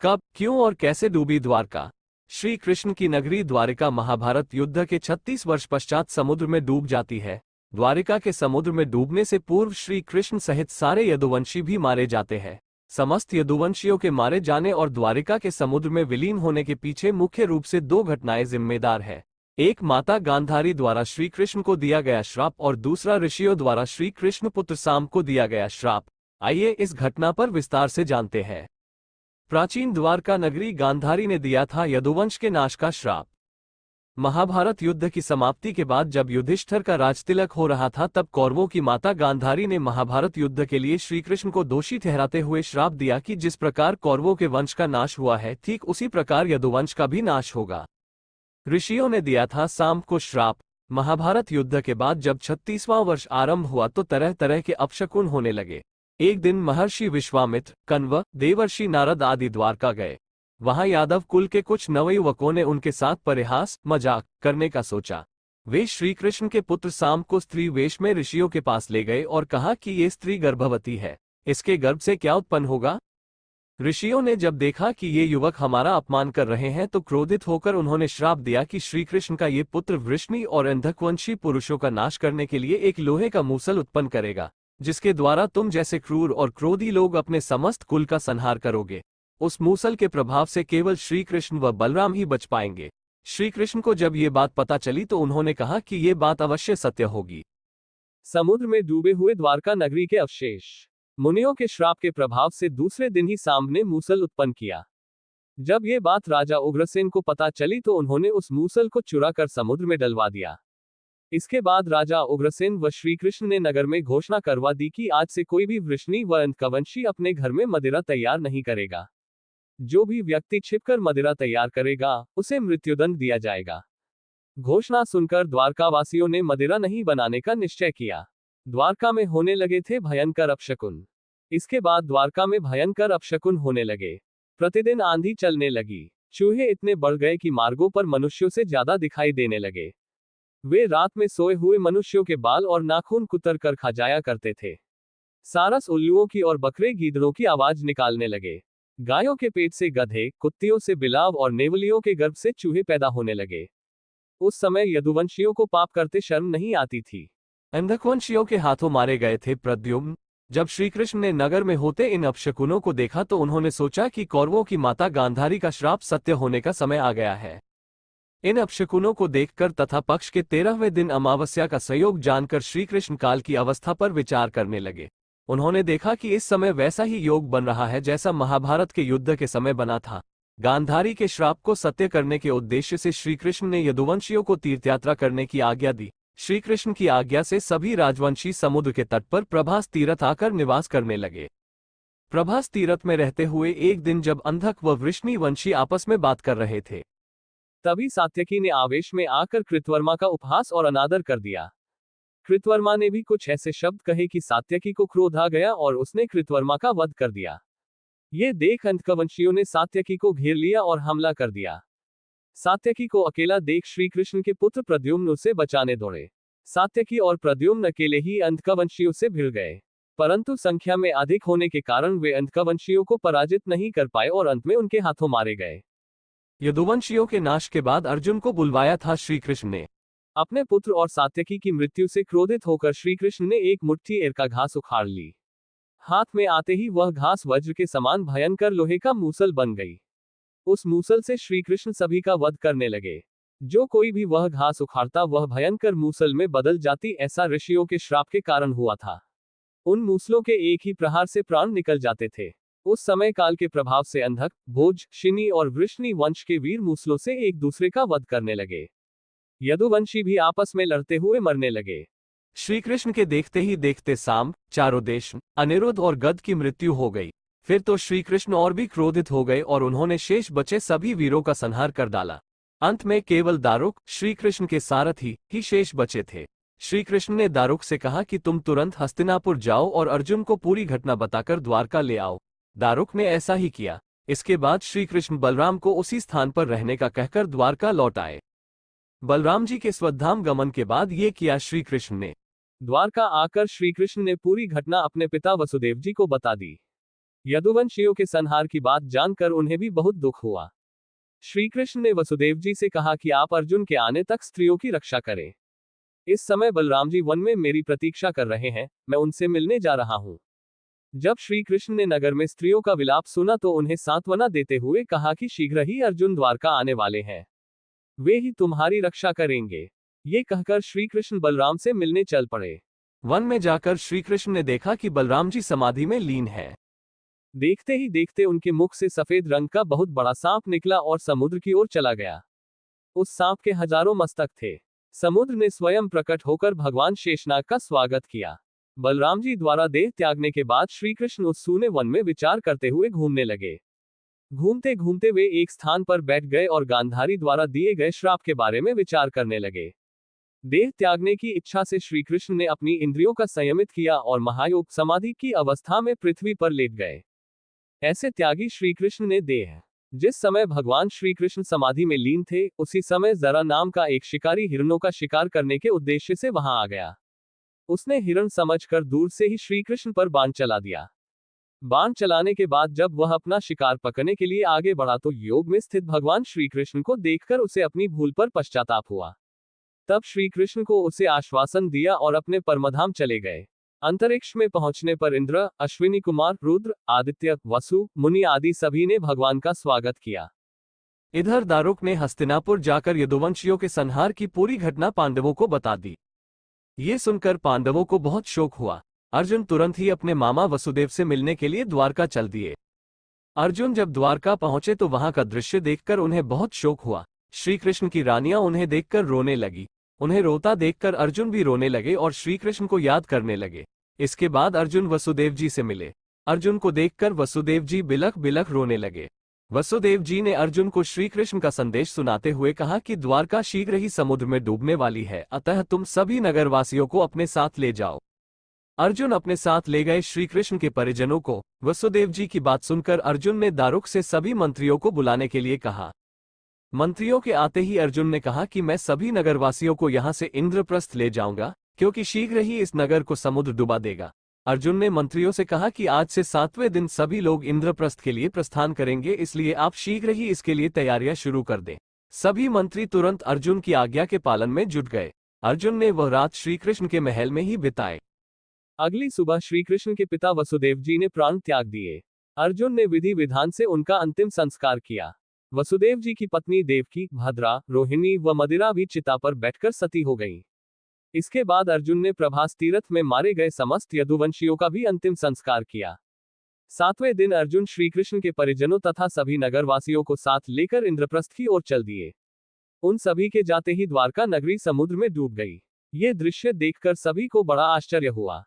कब, क्यों और कैसे डूबी द्वारका? श्री कृष्ण की नगरी द्वारिका महाभारत युद्ध के 36 वर्ष पश्चात समुद्र में डूब जाती है। द्वारिका के समुद्र में डूबने से पूर्व श्री कृष्ण सहित सारे यदुवंशी भी मारे जाते हैं। समस्त यदुवंशियों के मारे जाने और द्वारिका के समुद्र में विलीन होने के पीछे मुख्य रूप से दो घटनाएं जिम्मेदार है। एक माता गांधारी द्वारा श्री कृष्ण को दिया गया श्राप और दूसरा ऋषियों द्वारा श्री कृष्ण पुत्र साम को दिया गया श्राप। आइए इस घटना पर विस्तार से जानते हैं। प्राचीन द्वारका नगरी गांधारी ने दिया था यदुवंश के नाश का श्राप। महाभारत युद्ध की समाप्ति के बाद जब युधिष्ठिर का राजतिलक हो रहा था तब कौरवों की माता गांधारी ने महाभारत युद्ध के लिए श्रीकृष्ण को दोषी ठहराते हुए श्राप दिया कि जिस प्रकार कौरवों के वंश का नाश हुआ है ठीक उसी प्रकार यदुवंश का भी नाश होगा। ऋषियों ने दिया था साम को श्राप। महाभारत युद्ध के बाद जब 36वां वर्ष आरंभ हुआ तो तरह तरह के अपशकुन होने लगे। एक दिन महर्षि विश्वामित्र, कण्व, देवर्षि नारद आदि द्वारका गए। वहां यादव कुल के कुछ नवयुवकों ने उनके साथ परिहास मजाक करने का सोचा। वे श्रीकृष्ण के पुत्र साम को स्त्री वेश में ऋषियों के पास ले गए और कहा कि ये स्त्री गर्भवती है, इसके गर्भ से क्या उत्पन्न होगा। ऋषियों ने जब देखा कि ये युवक हमारा अपमान कर रहे हैं तो क्रोधित होकर उन्होंने श्राप दिया कि श्रीकृष्ण का ये पुत्र वृष्णि और अंधकवंशी पुरुषों का नाश करने के लिए एक लोहे का मूसल उत्पन्न करेगा, जिसके द्वारा तुम जैसे क्रूर और क्रोधी लोग अपने समस्त कुल का संहार करोगे। उस मूसल के प्रभाव से केवल श्रीकृष्ण व बलराम ही बच पाएंगे। श्रीकृष्ण को जब ये बात पता चली तो उन्होंने कहा कि ये बात अवश्य सत्य होगी। समुद्र में डूबे हुए द्वारका नगरी के अवशेष। मुनियों के श्राप के प्रभाव से दूसरे दिन ही साम ने मूसल उत्पन्न किया। जब ये बात राजा उग्रसेन को पता चली तो उन्होंने उस मूसल को चुरा कर समुद्र में डलवा दिया। इसके बाद राजा उग्रसेन व श्रीकृष्ण ने नगर में घोषणा करवा दी कि आज से कोई भी वृष्णि व अंधकवंशी अपने घर में मदिरा तैयार नहीं करेगा। जो भी व्यक्ति छिपकर मदिरा तैयार करेगा उसे मृत्युदंड दिया जाएगा। घोषणा सुनकर द्वारकावासियों ने मदिरा नहीं बनाने का निश्चय किया। द्वारका में होने लगे थे भयंकर अपशकुन। इसके बाद द्वारका में भयंकर अपशकुन होने लगे। प्रतिदिन आंधी चलने लगी। चूहे इतने बढ़ गए कि मार्गों पर मनुष्यों से ज्यादा दिखाई देने लगे। वे रात में सोए हुए मनुष्यों के बाल और नाखून कुतर कर खा जाया करते थे। सारस उल्लुओं की और बकरे गीदड़ों की आवाज निकालने लगे। गायों के पेट से गधे, कुत्तियों से बिलाव और नेवलियों के गर्भ से चूहे पैदा होने लगे। उस समय यदुवंशियों को पाप करते शर्म नहीं आती थी। अंधकवंशियों के हाथों मारे गए थे प्रद्युम्न। जब श्रीकृष्ण ने नगर में होते इन अपशकुनों को देखा तो उन्होंने सोचा कि कौरवों की माता गांधारी का श्राप सत्य होने का समय आ गया है। इन अपशकुनों को देखकर तथा पक्ष के 13वें दिन अमावस्या का संयोग जानकर श्रीकृष्ण काल की अवस्था पर विचार करने लगे। उन्होंने देखा कि इस समय वैसा ही योग बन रहा है जैसा महाभारत के युद्ध के समय बना था। गांधारी के श्राप को सत्य करने के उद्देश्य से श्रीकृष्ण ने यदुवंशियों को तीर्थयात्रा करने की आज्ञा दी। श्रीकृष्ण की आज्ञा से सभी राजवंशी समुद्र के तट पर प्रभास तीरथ आकर निवास करने लगे। प्रभास तीरथ में रहते हुए एक दिन जब अंधक व वृष्णि वंशी आपस में बात कर रहे थे तभी सात्यकी ने आवेश में आकर कृतवर्मा का उपहास और अनादर कर दिया। कृतवर्मा ने भी कुछ ऐसे शब्द कहे कि सात्यकी को क्रोध आ गया और उसने कृतवर्मा का वध कर दिया। ये देख अंधकवंशियों ने सात्यकी को घेर लिया और हमला कर दिया। सात्यकी को अकेला देख श्रीकृष्ण के पुत्र प्रद्युम्न उसे बचाने दौड़े। सात्यकी और प्रद्युम्न अकेले ही अंधकवंशियों से भिड़ गए, परंतु संख्या में अधिक होने के कारण वे अंधकवंशियों को पराजित नहीं कर पाए और अंत में उनके हाथों मारे गए। यदुवंशियों के नाश के बाद अर्जुन को बुलवाया था श्रीकृष्ण ने। अपने पुत्र और सात्यकी की मृत्यु से क्रोधित होकर श्रीकृष्ण ने एक मुट्ठी एरका घास उखाड़ ली। हाथ में आते ही वह घास वज्र के समान भयंकर लोहे का मूसल बन गई। उस मूसल से श्रीकृष्ण सभी का वध करने लगे। जो कोई भी वह घास उखाड़ता वह भयंकर मूसल में बदल जाती। ऐसा ऋषियों के श्राप के कारण हुआ था। उन मूसलों के एक ही प्रहार से प्राण निकल जाते थे। उस समय काल के प्रभाव से अंधक, भोज, शिनी और वृष्णि वंश के वीर मूसलों से एक दूसरे का वध करने लगे। यदुवंशी भी आपस में लड़ते हुए मरने लगे। श्रीकृष्ण के देखते ही देखते साम, चारोदेश, अनिरुद्ध और गद की मृत्यु हो गई। फिर तो श्रीकृष्ण और भी क्रोधित हो गए और उन्होंने शेष बचे सभी वीरों का संहार कर डाला। अंत में केवल दारुक, श्रीकृष्ण के सारथी ही शेष बचे थे। श्रीकृष्ण ने दारुक से कहा कि तुम तुरंत हस्तिनापुर जाओ और अर्जुन को पूरी घटना बताकर द्वारका ले आओ। दारुक ने ऐसा ही किया। इसके बाद श्रीकृष्ण बलराम को उसी स्थान पर रहने का कहकर द्वारका लौट आए। बलराम जी के स्वधाम गमन के बाद ये किया श्रीकृष्ण ने। द्वारका आकर श्रीकृष्ण ने पूरी घटना अपने पिता वसुदेव जी को बता दी। यदुवंशियों के संहार की बात जानकर उन्हें भी बहुत दुख हुआ। श्री कृष्ण ने वसुदेव जी से कहा कि आप अर्जुन के आने तक स्त्रियों की रक्षा करें। इस समय बलराम जी वन में मेरी प्रतीक्षा कर रहे हैं, मैं उनसे मिलने जा रहा हूं। जब श्री कृष्ण ने नगर में स्त्रियों का विलाप सुना तो उन्हें सांत्वना देते हुए कहा कि शीघ्र ही अर्जुन द्वारका आने वाले हैं, वे ही तुम्हारी रक्षा करेंगे। ये कहकर श्री कृष्ण बलराम से मिलने चल पड़े। वन में जाकर श्री कृष्ण ने देखा कि बलराम जी समाधि में लीन है। देखते ही देखते उनके मुख से सफेद रंग का बहुत बड़ा सांप निकला और समुद्र की ओर चला गया। उस सांप के हजारों मस्तक थे। समुद्र ने स्वयं प्रकट होकर भगवान शेषनाग का स्वागत किया। बलराम जी द्वारा देह त्यागने के बाद श्री कृष्ण उस सूने वन में विचार करते हुए घूमने लगे। घूमते घूमते वे एक स्थान पर बैठ गए और गांधारी द्वारा दिए गए श्राप के बारे में विचार करने लगे। देह त्यागने की इच्छा से श्री कृष्ण ने अपनी इंद्रियों का संयमित किया और महायोग समाधि की अवस्था में पृथ्वी पर लेट गए। ऐसे त्यागी श्री कृष्ण ने देह जिस समय भगवान श्री कृष्ण समाधि में लीन थे, उसी समय जरा नाम का एक शिकारी हिरणों का शिकार करने के उद्देश्य से वहां आ गया। उसने हिरण समझकर दूर से ही श्री कृष्ण पर बाण चला दिया। बाण चलाने के बाद जब वह अपना शिकार पकड़ने के लिए आगे बढ़ा तो योग में स्थित भगवान श्री कृष्ण को देखकर उसे अपनी भूल पर पश्चाताप हुआ। तब श्री कृष्ण को उसे आश्वासन दिया और अपने परमधाम चले गए। अंतरिक्ष में पहुंचने पर इंद्र, अश्विनी कुमार, रुद्र, आदित्य, वसु, मुनि आदि सभी ने भगवान का स्वागत किया। इधर दारुक ने हस्तिनापुर जाकर यदुवंशियों के संहार की पूरी घटना पांडवों को बता दी। ये सुनकर पांडवों को बहुत शोक हुआ। अर्जुन तुरंत ही अपने मामा वसुदेव से मिलने के लिए द्वारका चल दिए। अर्जुन जब द्वारका पहुंचे तो वहां का दृश्य देखकर उन्हें बहुत शोक हुआ। श्री कृष्ण की रानियां उन्हें देखकर रोने लगी। उन्हें रोता देखकर अर्जुन भी रोने लगे और श्री कृष्ण को याद करने लगे। इसके बाद अर्जुन वसुदेव जी से मिले। अर्जुन को देखकर वसुदेव जी बिलख बिलख रोने लगे। वसुदेव जी ने अर्जुन को श्री कृष्ण का संदेश सुनाते हुए कहा कि द्वारका शीघ्र ही समुद्र में डूबने वाली है, अतः तुम सभी नगरवासियों को अपने साथ ले जाओ। अर्जुन अपने साथ ले गए श्री कृष्ण के परिजनों को। वसुदेव जी की बात सुनकर अर्जुन ने दारुक से सभी मंत्रियों को बुलाने के लिए कहा। मंत्रियों के आते ही अर्जुन ने कहा कि मैं सभी नगरवासियों को यहां से इंद्रप्रस्थ ले जाऊंगा, क्योंकि शीघ्र ही इस नगर को समुद्र डुबा देगा। अर्जुन ने मंत्रियों से कहा कि आज से 7वें दिन सभी लोग इंद्रप्रस्थ के लिए प्रस्थान करेंगे, इसलिए आप शीघ्र ही इसके लिए तैयारियां शुरू कर दें। सभी मंत्री तुरंत अर्जुन की आज्ञा के पालन में जुट गए। अर्जुन ने वह रात श्री कृष्ण के महल में ही बिताए। अगली सुबह श्री कृष्ण के पिता वसुदेव जी ने प्राण त्याग दिए। अर्जुन ने विधि विधान से उनका अंतिम संस्कार किया। वसुदेव जी की पत्नी देवकी, भद्रा, रोहिणी व मदिरा भी चिता पर बैठकर सती हो गईं। इसके बाद अर्जुन ने प्रभास तीर्थ में मारे गए समस्त यदुवंशियों का भी अंतिम संस्कार किया। 7वें दिन अर्जुन श्री कृष्ण के परिजनों तथा सभी नगरवासियों को साथ लेकर इंद्रप्रस्थ की ओर चल दिए। उन सभी के जाते ही द्वारका नगरी समुद्र में डूब गई। ये दृश्य देखकर सभी को बड़ा आश्चर्य हुआ।